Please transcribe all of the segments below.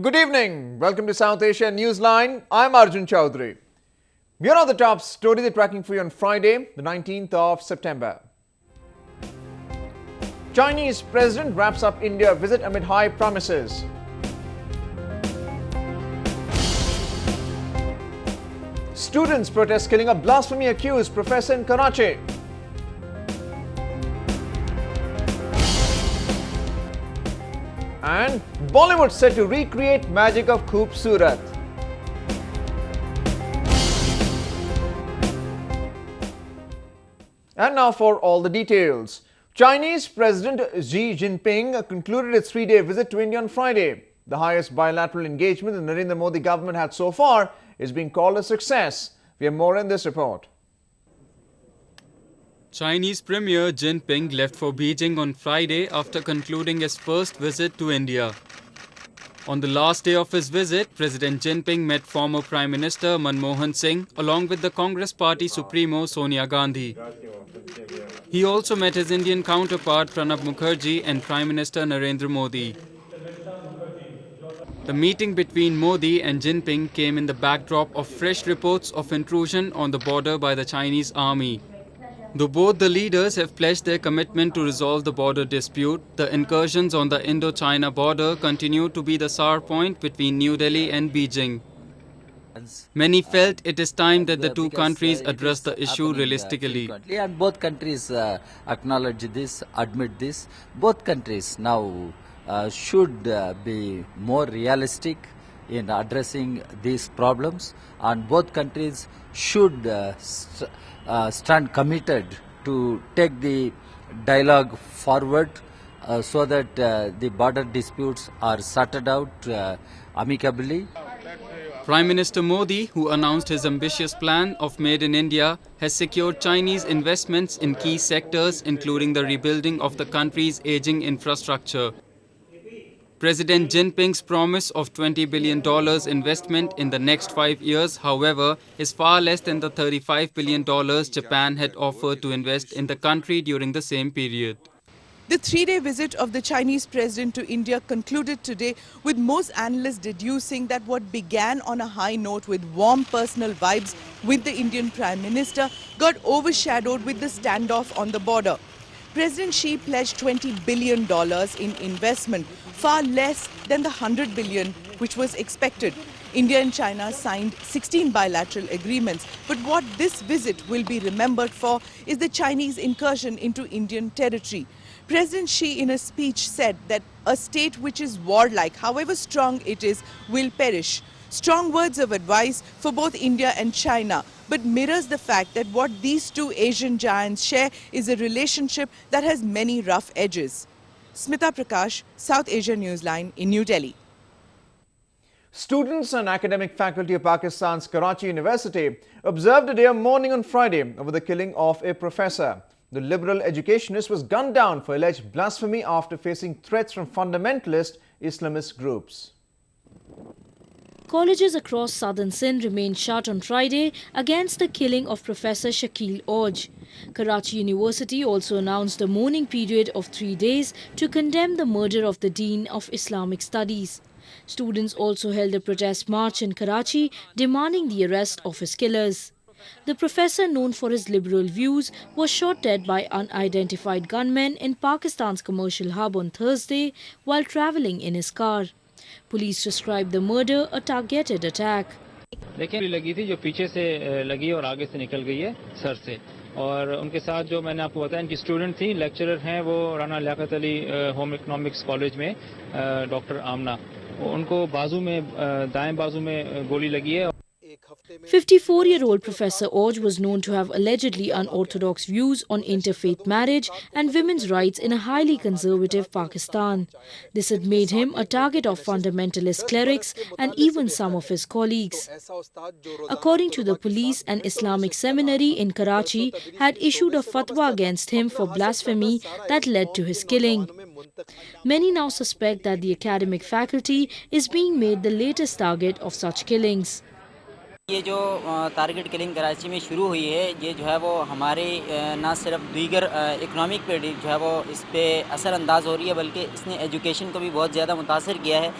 Good evening. Welcome to South Asia Newsline. I'm Arjun Chowdhury. Here are the top stories we're tracking for you on Friday, the 19th of September. Chinese president wraps up India visit amid high promises. Students protest killing a blasphemy accused professor in Karachi. And Bollywood set to recreate magic of Khoobsurat. And now for all the details. Chinese President Xi Jinping concluded its three-day visit to India on Friday. The highest bilateral engagement the Narendra Modi government had so far is being called a success. We have more in this report. Chinese Premier Jinping left for Beijing on Friday after concluding his first visit to India. On the last day of his visit, President Jinping met former Prime Minister Manmohan Singh along with the Congress Party Supremo Sonia Gandhi. He also met his Indian counterpart Pranab Mukherjee and Prime Minister Narendra Modi. The meeting between Modi and Jinping came in the backdrop of fresh reports of intrusion on the border by the Chinese army. Though both the leaders have pledged their commitment to resolve the border dispute, the incursions on the Indo-China border continue to be the sour point between New Delhi and Beijing. Many felt it is time that the two countries address the issue realistically. And both countries acknowledge this, admit this. Both countries now should be more realistic in addressing these problems, and both countries should stand committed to take the dialogue forward so that the border disputes are sorted out amicably. Prime Minister Modi, who announced his ambitious plan of Made in India, has secured Chinese investments in key sectors including the rebuilding of the country's aging infrastructure. President Jinping's promise of $20 billion investment in the next 5 years, however, is far less than the $35 billion Japan had offered to invest in the country during the same period. The three-day visit of the Chinese president to India concluded today, with most analysts deducing that what began on a high note with warm personal vibes with the Indian Prime Minister got overshadowed with the standoff on the border. President Xi pledged $20 billion in investment, far less than the $100 billion which was expected. India and China signed 16 bilateral agreements, but what this visit will be remembered for is the Chinese incursion into Indian territory. President Xi in a speech said that a state which is warlike, however strong it is, will perish. Strong words of advice for both India and China, but mirrors the fact that what these two Asian giants share is a relationship that has many rough edges. Smita Prakash, South Asia Newsline in New Delhi. Students and academic faculty of Pakistan's Karachi University observed a day of mourning on Friday over the killing of a professor. The liberal educationist was gunned down for alleged blasphemy after facing threats from fundamentalist Islamist groups. Colleges across southern Sindh remained shut on Friday against the killing of Professor Shakil Oj. Karachi University also announced a mourning period of 3 days to condemn the murder of the Dean of Islamic Studies. Students also held a protest march in Karachi demanding the arrest of his killers. The professor, known for his liberal views, was shot dead by unidentified gunmen in Pakistan's commercial hub on Thursday while travelling in his car. Police described the murder a targeted attack. देखिए लगी थी जो पीछे से लगी और आगे से निकल गई है सर से और उनके साथ जो मैंने आपको बताया इनकी स्टूडेंट थी लेक्चरर हैं वो Rana Liaquat Ali home economics college में डॉक्टर आमना उनको बाजू में दाएं बाजू में गोली लगी है. 54-year-old Professor Oj was known to have allegedly unorthodox views on interfaith marriage and women's rights in a highly conservative Pakistan. This had made him a target of fundamentalist clerics and even some of his colleagues. According to the police, an Islamic seminary in Karachi had issued a fatwa against him for blasphemy that led to his killing. Many now suspect that the academic faculty is being made the latest target of such killings. ये जो target killing Karachi में शुरू हुई है ये जो है वो हमारे ना सिर्फ दीगर इकोनॉमिक पे जो है वो इस पे असर अंदाज हो रही है बल्कि इसने एजुकेशन को भी बहुत ज़्यादा मुतासर किया है.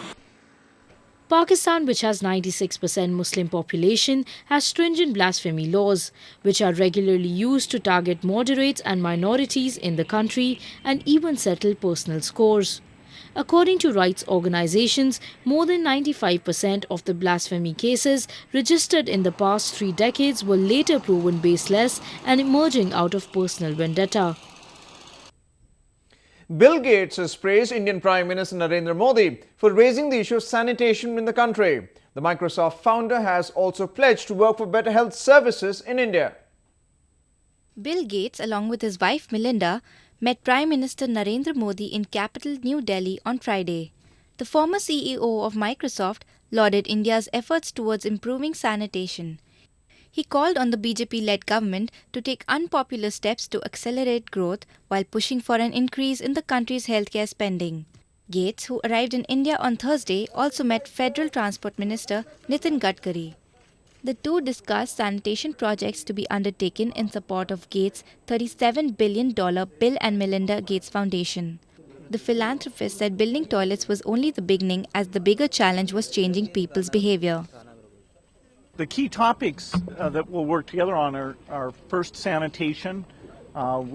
Pakistan, which has 96% Muslim population, has stringent blasphemy laws, which are regularly used to target moderates and minorities in the country and even settle personal scores. According to rights organizations, more than 95% of the blasphemy cases registered in the past 3 decades were later proven baseless and emerging out of personal vendetta. Bill Gates has praised Indian Prime Minister Narendra Modi for raising the issue of sanitation in the country. The Microsoft founder has also pledged to work for better health services in India. Bill Gates, along with his wife Melinda, met Prime Minister Narendra Modi in capital New Delhi on Friday. The former CEO of Microsoft lauded India's efforts towards improving sanitation. He called on the BJP-led government to take unpopular steps to accelerate growth while pushing for an increase in the country's healthcare spending. Gates, who arrived in India on Thursday, also met Federal Transport Minister Nitin Gadkari. The two discussed sanitation projects to be undertaken in support of Gates' $37 billion Bill and Melinda Gates Foundation. The philanthropist said building toilets was only the beginning, as the bigger challenge was changing people's behavior. The key topics that we'll work together on are first, sanitation.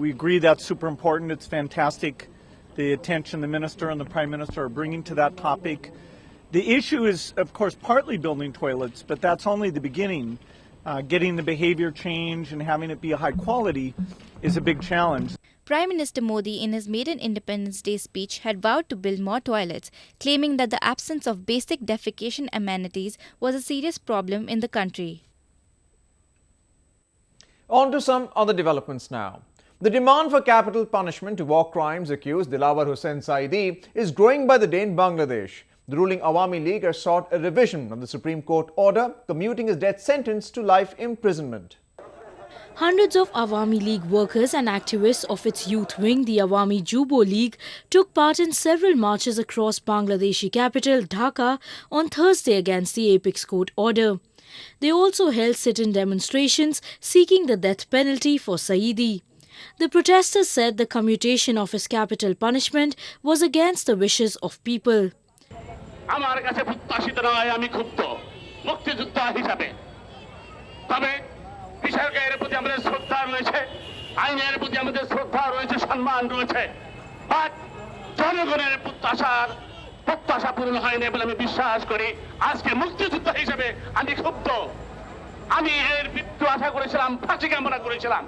We agree that's super important. It's fantastic the attention the Minister and the Prime Minister are bringing to that topic. The issue is, of course, partly building toilets, but that's only the beginning. Getting the behavior change and having it be high quality is a big challenge. Prime Minister Modi, in his maiden Independence Day speech, had vowed to build more toilets, claiming that the absence of basic defecation amenities was a serious problem in the country. On to some other developments now. The demand for capital punishment to war crimes accused Dilawar Hussain Saidi is growing by the day in Bangladesh. The ruling Awami League has sought a revision of the Supreme Court order commuting his death sentence to life imprisonment. Hundreds of Awami League workers and activists of its youth wing, the Awami Jubo League, took part in several marches across Bangladeshi capital, Dhaka, on Thursday against the apex court order. They also held sit-in demonstrations seeking the death penalty for Saidi. The protesters said the commutation of his capital punishment was against the wishes of people. বিচারকের প্রতি আমাদের শ্রদ্ধা রয়েছে, আইনের প্রতি আমাদের শ্রদ্ধা রয়েছে, সম্মান রয়েছে, বাট জনগণের প্রত্যাশা পূরণ হয়নি বলে আমি বিশ্বাস করি। আজকে মুক্তিযোদ্ধা হিসেবে আমি ক্ষুব্ধ। আমি এর মৃত্যু আশা করেছিলাম, ফাঁসি কামনা করেছিলাম।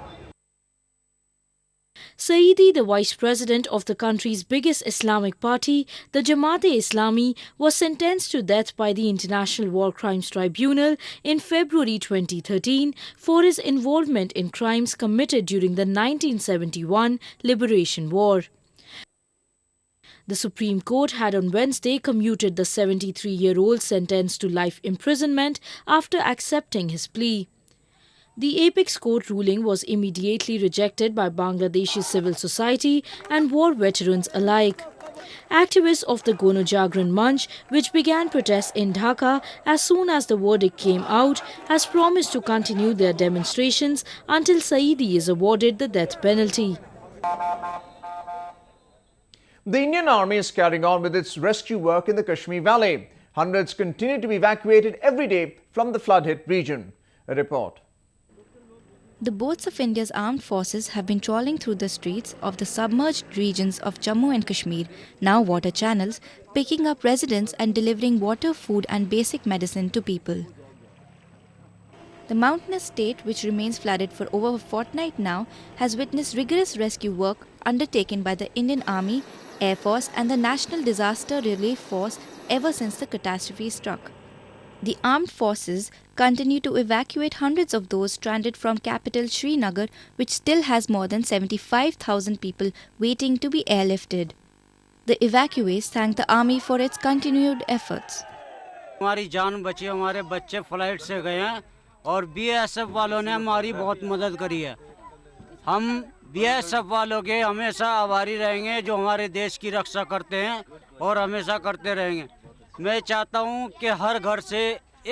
Saidi, the vice president of the country's biggest Islamic party, the Jamaat-e-Islami, was sentenced to death by the International War Crimes Tribunal in February 2013 for his involvement in crimes committed during the 1971 Liberation War. The Supreme Court had on Wednesday commuted the 73-year-old sentence to life imprisonment after accepting his plea. The apex court ruling was immediately rejected by Bangladeshi civil society and war veterans alike. Activists of the Gono Jagran Manch, which began protests in Dhaka as soon as the verdict came out, has promised to continue their demonstrations until Saidi is awarded the death penalty. The Indian Army is carrying on with its rescue work in the Kashmir Valley. Hundreds continue to be evacuated every day from the flood-hit region. A report. The boats of India's armed forces have been trawling through the streets of the submerged regions of Jammu and Kashmir, now water channels, picking up residents and delivering water, food and basic medicine to people. The mountainous state, which remains flooded for over a fortnight now, has witnessed rigorous rescue work undertaken by the Indian Army, Air Force and the National Disaster Relief Force ever since the catastrophe struck. The armed forces continue to evacuate hundreds of those stranded from capital Srinagar, which still has more than 75,000 people waiting to be airlifted. The evacuees thank the army for its continued efforts. हमारी जान बची, हमारे बच्चे flight से गए हैं और BSF वालों ने हमारी बहुत मदद करी है। हम बीएसएफ वालों के हमेशा आभारी रहेंगे जो हमारे देश की रक्षा करते हैं और हमेशा करते रहेंगे। मैं चाहता हूं कि हर घर से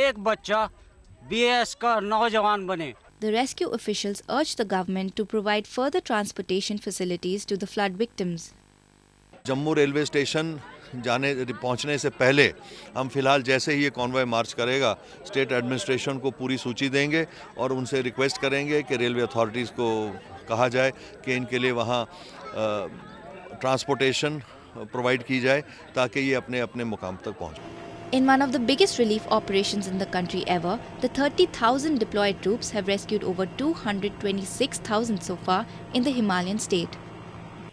एक बच्चा बीएस का नौजवान बने। The rescue officials urged the government to provide further transportation facilities to the flood victims. Jammu railway station पहुंचने से पहले हम फिलहाल जैसे ही ये कॉन्वॉय मार्च करेगा स्टेट एडमिनिस्ट्रेशन को पूरी सूची देंगे और उनसे रिक्वेस्ट करेंगे कि रेलवे अथॉरिटीज़ को कहा जाए कि इनके लिए वहाँ ट्रांसपोर्टेशन प्रोवाइड की जाए ताकि ये अपने अपने मुकाम तक पहुँचें। In one of the biggest relief operations in the country ever, the 30,000 deployed troops have rescued over 226,000 so far in the Himalayan state.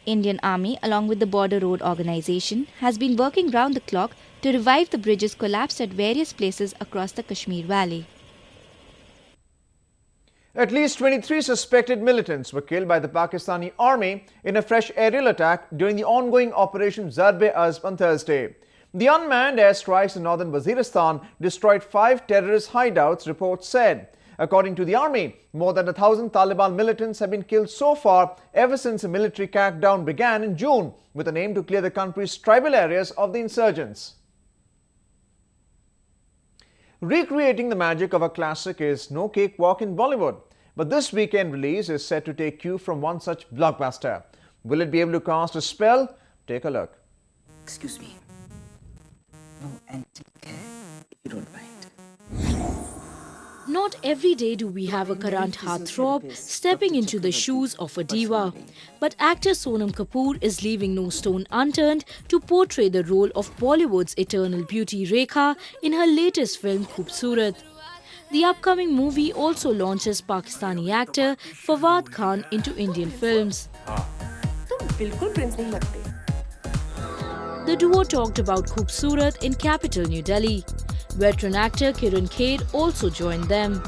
Indian Army, along with the Border Road Organization, has been working round the clock to revive the bridges collapsed at various places across the Kashmir Valley. At least 23 suspected militants were killed by the Pakistani army in a fresh aerial attack during the ongoing Operation Zarb-E-Azb on Thursday. The unmanned airstrikes in northern Waziristan destroyed 5 terrorist hideouts, reports said. According to the army, more than 1,000 Taliban militants have been killed so far ever since a military crackdown began in June with an aim to clear the country's tribal areas of the insurgents. Recreating the magic of a classic is no cakewalk in Bollywood, but this weekend release is set to take cue from one such blockbuster. Will it be able to cast a spell? Take a look. Excuse me. No antique hair, if you don't mind. Not every day do we have a current heartthrob stepping into the shoes of a diva. But actor Sonam Kapoor is leaving no stone unturned to portray the role of Bollywood's eternal beauty Rekha in her latest film Khoobsurat. The upcoming movie also launches Pakistani actor Fawad Khan into Indian films. The duo talked about Khoobsurat in capital New Delhi. Veteran actor Kiran Kher also joined them.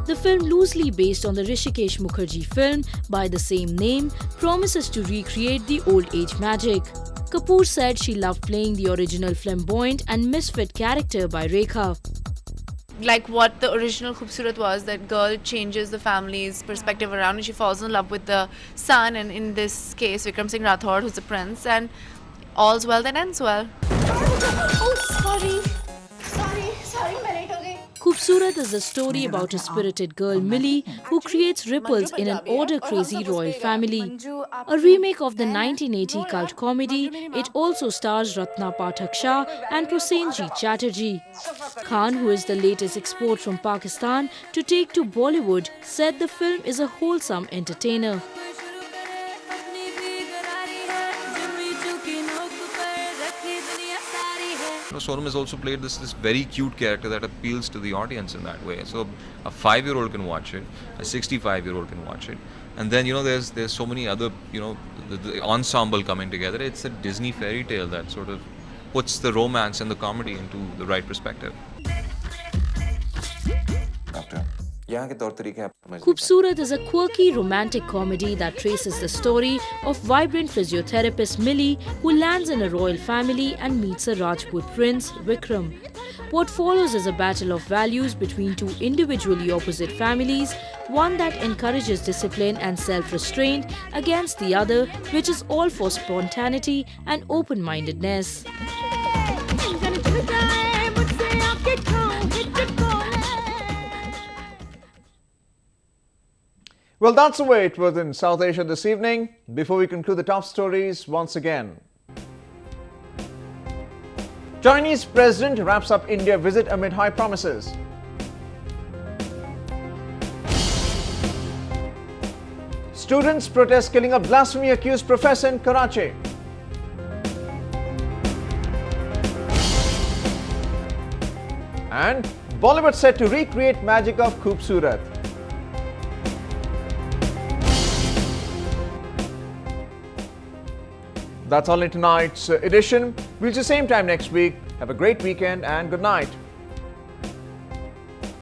The film, loosely based on the Rishikesh Mukherjee film by the same name, promises to recreate the old age magic. Kapoor said she loved playing the original flamboyant and misfit character by Rekha. Like what the original Khoobsurat was, that girl changes the family's perspective around and she falls in love with the son, and in this case Vikram Singh Rathod, who's the prince, and all's well that ends well. Oh, sorry, मैं late हो गई. Khoobsurat is a story about a spirited girl Millie who creates ripples in an order-crazy royal family. A remake of the 1980 cult comedy, it also stars Ratna Pathak Shah and Prosenjit Chatterjee. Khan, who is the latest export from Pakistan to take to Bollywood, said the film is a wholesome entertainer. Sonam has also played this very cute character that appeals to the audience in that way. So a 5-year-old can watch it, a 65-year-old can watch it, and then there's so many other the ensemble coming together. It's a Disney fairy tale that sort of puts the romance and the comedy into the right perspective. Khoobsurat is a quirky romantic comedy that traces the story of vibrant physiotherapist Millie, who lands in a royal family and meets a Rajput prince, Vikram. What follows is a battle of values between two individually opposite families, one that encourages discipline and self-restraint against the other, which is all for spontaneity and open-mindedness. Well, that's the way it was in South Asia this evening. Before we conclude the top stories once again. Chinese president wraps up India visit amid high promises. Students protest killing of blasphemy accused professor in Karachi. And Bollywood set to recreate magic of Khoobsurat. That's all in tonight's edition. We'll see you same time next week. Have a great weekend and good night.